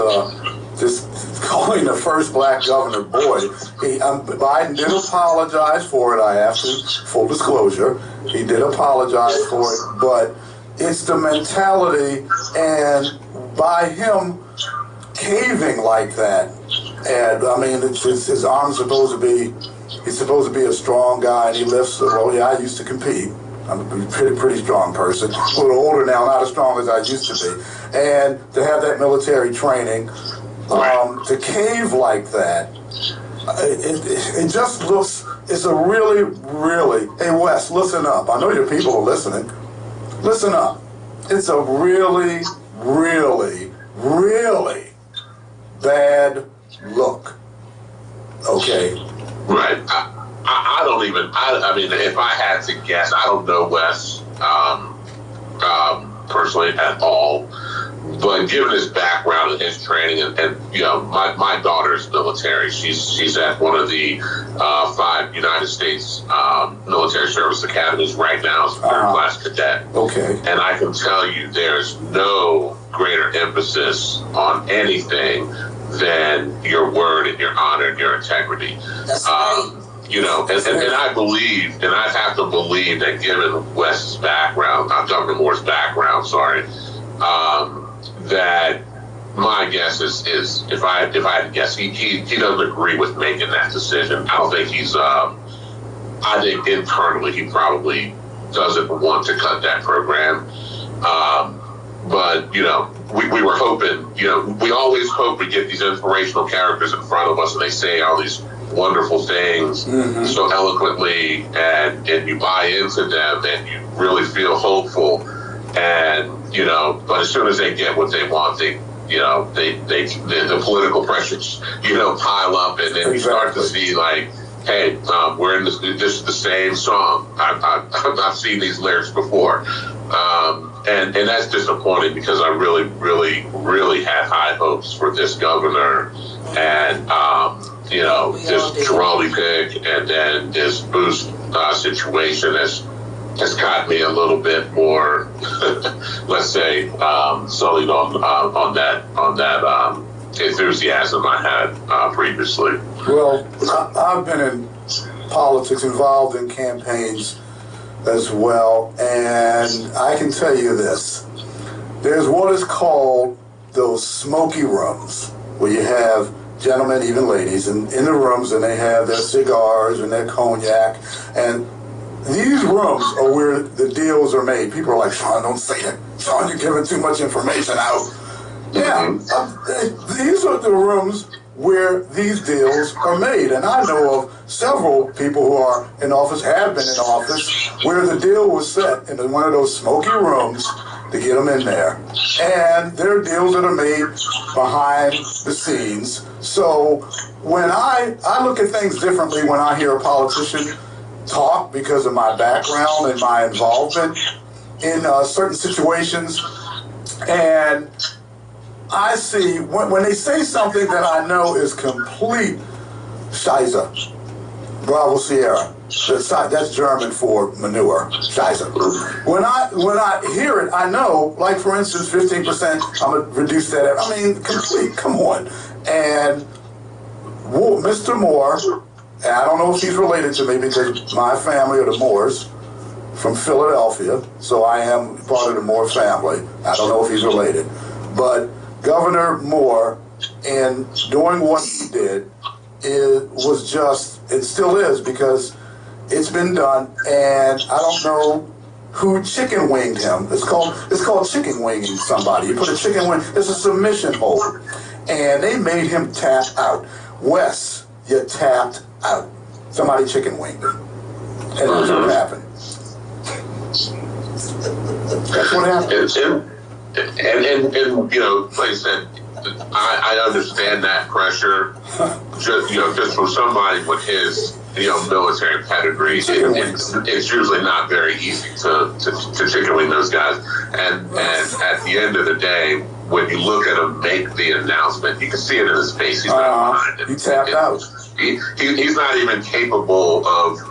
This calling the first black governor boy. Biden did apologize for it. I have to, full disclosure, he did apologize for it, but it's the mentality, and by him caving like that, and I mean, his arm's supposed to be, he's supposed to be a strong guy, and he lifts, well, yeah, I used to compete. I'm a pretty strong person, a little older now, not as strong as I used to be, and to have that military training, to cave like that, it just looks, it's a really, hey Wes, listen up. I know your people are listening. Listen up. It's a really, really, really bad look. Okay? Right. I don't even, I mean, if I had to guess, I don't know Wes personally at all. But given his background and his training, and my daughter's military. She's at one of the 5 United States military service academies right now as a third-class cadet. Okay. And I can tell you there's no greater emphasis on anything than your word and your honor and your integrity. That's right. And I believe, and I have to believe that given Wes's background, Governor Moore's background, that my guess is if I had to guess, he doesn't agree with making that decision. I don't think he's I think internally he probably doesn't want to cut that program. But, you know, we were hoping, you know, we always hope we get these inspirational characters in front of us and they say all these wonderful things so eloquently, and you buy into them and you really feel hopeful. And, you know, but as soon as they get what they want, the political pressures, you know, pile up, and then you start to see, like, hey, we're in this is the same song. I've seen these lyrics before. And that's disappointing because I really, really, really had high hopes for this governor, and you know, this Giraldi pick and then this boost situation has got me a little bit more, let's say, sullied on that enthusiasm I had previously. Well, I've been in politics, involved in campaigns as well, and I can tell you this. There's what is called those smoky rooms, where you have gentlemen, even ladies, in the rooms, and they have their cigars and their cognac, and these rooms are where the deals are made. People are like, Sean, don't say that. Sean, you're giving too much information out. Yeah, these are the rooms where these deals are made. And I know of several people who are in office, have been in office, where the deal was set in one of those smoky rooms to get them in there. And there are deals that are made behind the scenes. So when I look at things differently when I hear a politician talk, because of my background and my involvement in certain situations, and I see when they say something that I know is complete Scheiße, Bravo Sierra. That's German for manure, Scheiße. When I hear it, I know, like for instance, 15%, I'm gonna reduce that. I mean, complete. Come on. And Mr. Moore, and I don't know if he's related to me because my family are the Moores from Philadelphia, so I am part of the Moore family. I don't know if he's related, but Governor Moore, in doing what he did, it still is, because it's been done, and I don't know who chicken winged him. It's called chicken winging somebody. You put a chicken wing, it's a submission hold, and they made him tap out. Wes, you tapped out. Somebody chicken winged him, and that's what happened. That's what happened. And you know, like I said, I understand that pressure. Just from somebody with his military pedigree, it's usually not very easy to chicken wing those guys. And at the end of the day, when you look at him make the announcement, you can see it in his face. He's not behind it. He tapped out. He's not even capable of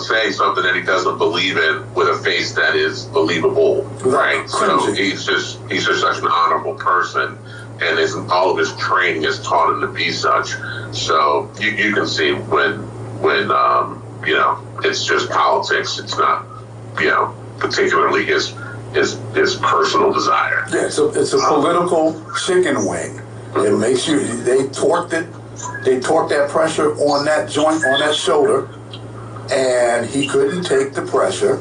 saying something that he doesn't believe in with a face that is believable, right? So he's just such an honorable person, and all of his training has taught him to be such. So you can see when it's just politics. It's not particularly his personal desire. Yeah, it's a political chicken wing. It makes you. They torqued that pressure on that joint, on that shoulder, and he couldn't take the pressure.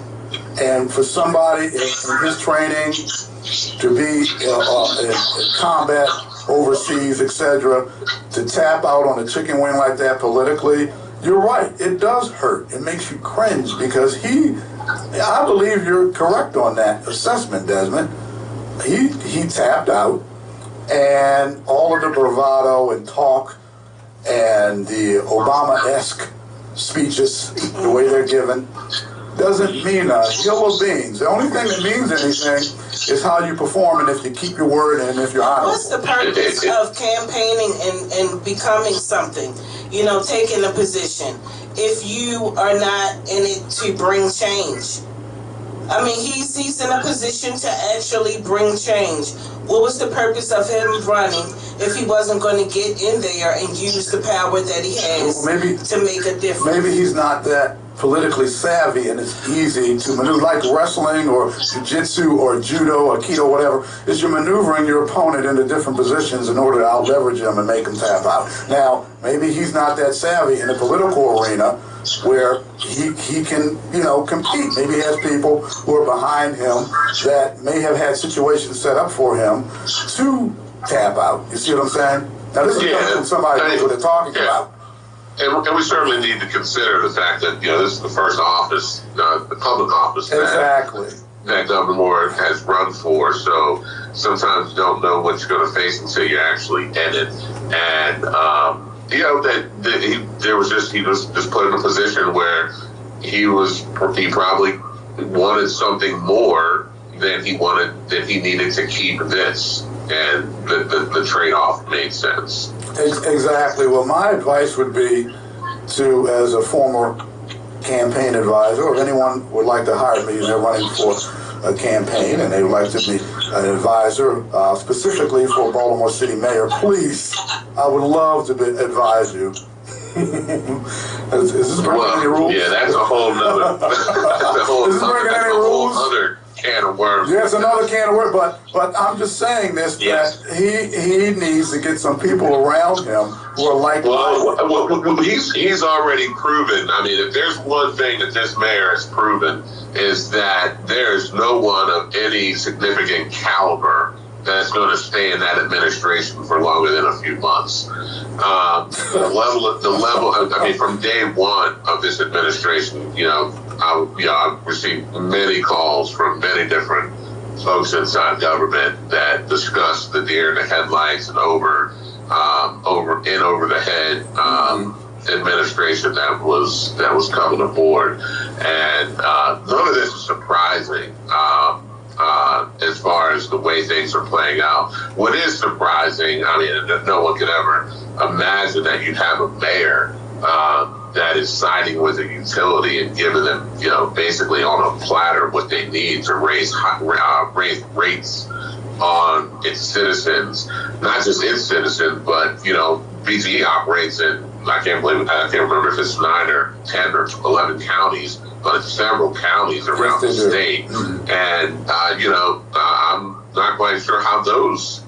And for somebody in his training to be in combat overseas, etc., to tap out on a chicken wing like that politically, you're right. It does hurt. It makes you cringe, because I believe you're correct on that assessment, Desmond. He tapped out, and all of the bravado and talk and the Obama-esque speeches, the way they're given, doesn't mean a hill of beans. The only thing that means anything is how you perform, and if you keep your word, and if you're honest. What's the purpose of campaigning and becoming something? Taking a position, if you are not in it to bring change. I mean, he's in a position to actually bring change. What was the purpose of him running if he wasn't going to get in there and use the power that he has to make a difference? Maybe he's not that politically savvy and it's easy to maneuver, like wrestling or jiu-jitsu or judo or aikido, whatever, is you're maneuvering your opponent into different positions in order to out-leverage him and make him tap out. Now, maybe he's not that savvy in the political arena where he can, you know, compete. Maybe he has people who are behind him that may have had situations set up for him to tap out. You see what I'm saying? Now, this is coming from somebody who knows what they're talking about. And we certainly need to consider the fact that, you know, this is the first office, the public office that Governor Moore has run for. So sometimes you don't know what you're going to face until you're actually in it. And, you know, he was just put in a position where he probably wanted something more than he needed to keep this. And the trade-off made sense. Exactly. Well, my advice would be to, as a former campaign advisor, or if anyone would like to hire me and they're running for a campaign and they would like to be an advisor specifically for Baltimore City Mayor, please, I would love to advise you. Is this breaking any rules? Yeah, that's a whole nother. Is this breaking any rules? Other can of worms. Yes, another can of worms. But I'm just saying this, that he needs to get some people around him who are like. Well, he's already proven. I mean, if there's one thing that this mayor has proven, is that there's no one of any significant caliber that's going to stay in that administration for longer than a few months. The level. I mean, from day one of this administration, I've received many calls from many different folks inside government that discuss the deer in the headlights and over the head administration that was coming aboard, and none of this is surprising. As far as the way things are playing out, what is surprising, I mean, no one could ever imagine that you'd have a mayor that is siding with a utility and giving them, basically on a platter what they need to raise rates on its citizens, not just its citizens, but BGE operates in, I can't remember if it's 9 or 10 or 11 counties, but it's several counties around the state. And, I'm not quite sure how those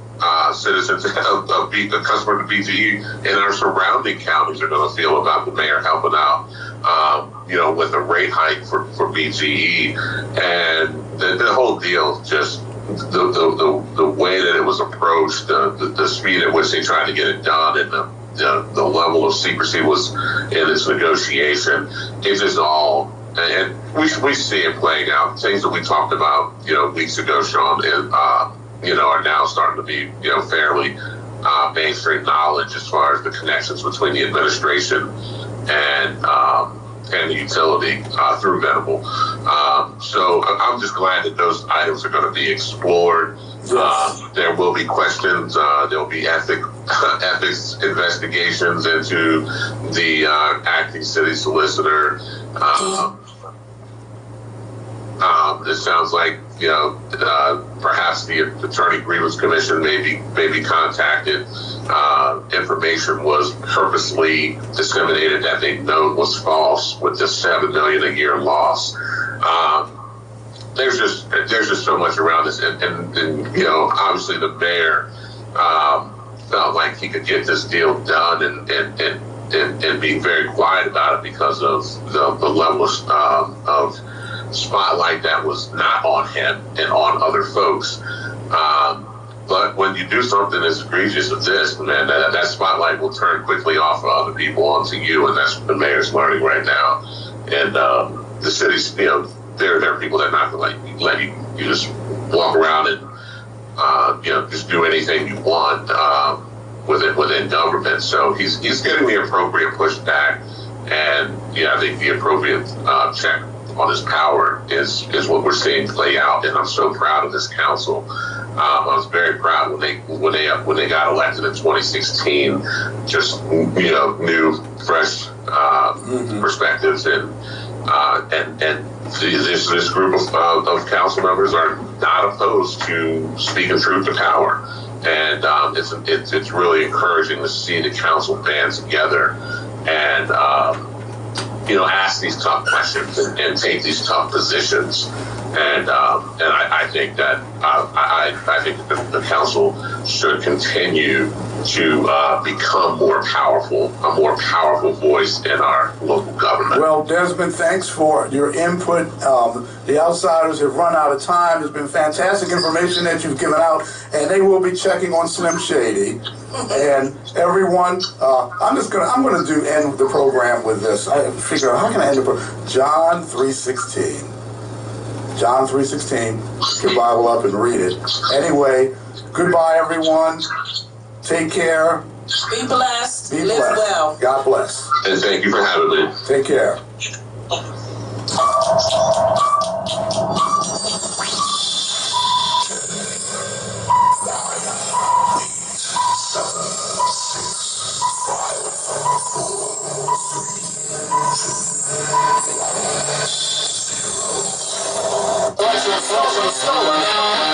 citizens of the customers of BGE in our surrounding counties are going to feel about the mayor helping out, with a rate hike for BGE. And the whole deal, just the way that it was approached, the speed at which they tried to get it done, and the level of secrecy was in this negotiation. It's just all, and we see it playing out. Things that we talked about, weeks ago, Sean, and are now starting to be, fairly mainstream knowledge as far as the connections between the administration and the utility through Venable. So I'm just glad that those items are going to be explored. There will be questions. There will be ethics investigations into the acting city solicitor. It sounds like perhaps the Attorney Grievance Commission may be contacted. Information was purposely disseminated that they known was false with the $7 million a year loss. There's just so much around this, and obviously the mayor felt like he could get this deal done and be very quiet about it because of the level of spotlight that was not on him and on other folks. But when you do something as egregious as this, man, that spotlight will turn quickly off of other people onto you, and that's what the mayor's learning right now. And the city's, there are people that are not going to let you just walk around and just do anything you want within government. So he's getting the appropriate pushback, and I think the appropriate check on his power is what we're seeing play out. And I'm so proud of this council. I was very proud when they got elected in 2016. Just new, fresh perspectives, and this group of council members are not opposed to speaking truth to power. And it's really encouraging to see the council band together and ask these tough questions and take these tough positions. And I think that I think that the council should continue to become more powerful, a more powerful voice in our local government. Well, Desmond, thanks for your input. The Outsiders have run out of time. There's been fantastic information that you've given out, and they will be checking on Slim Shady. And everyone, I'm gonna end the program with this. I figure, how can I end the program? John 3:16. John 3:16. Get your Bible up and read it. Anyway, goodbye, everyone. Take care. Be blessed. Be Live blessed. well. God bless. And thank you for having me. Take care. Stolen.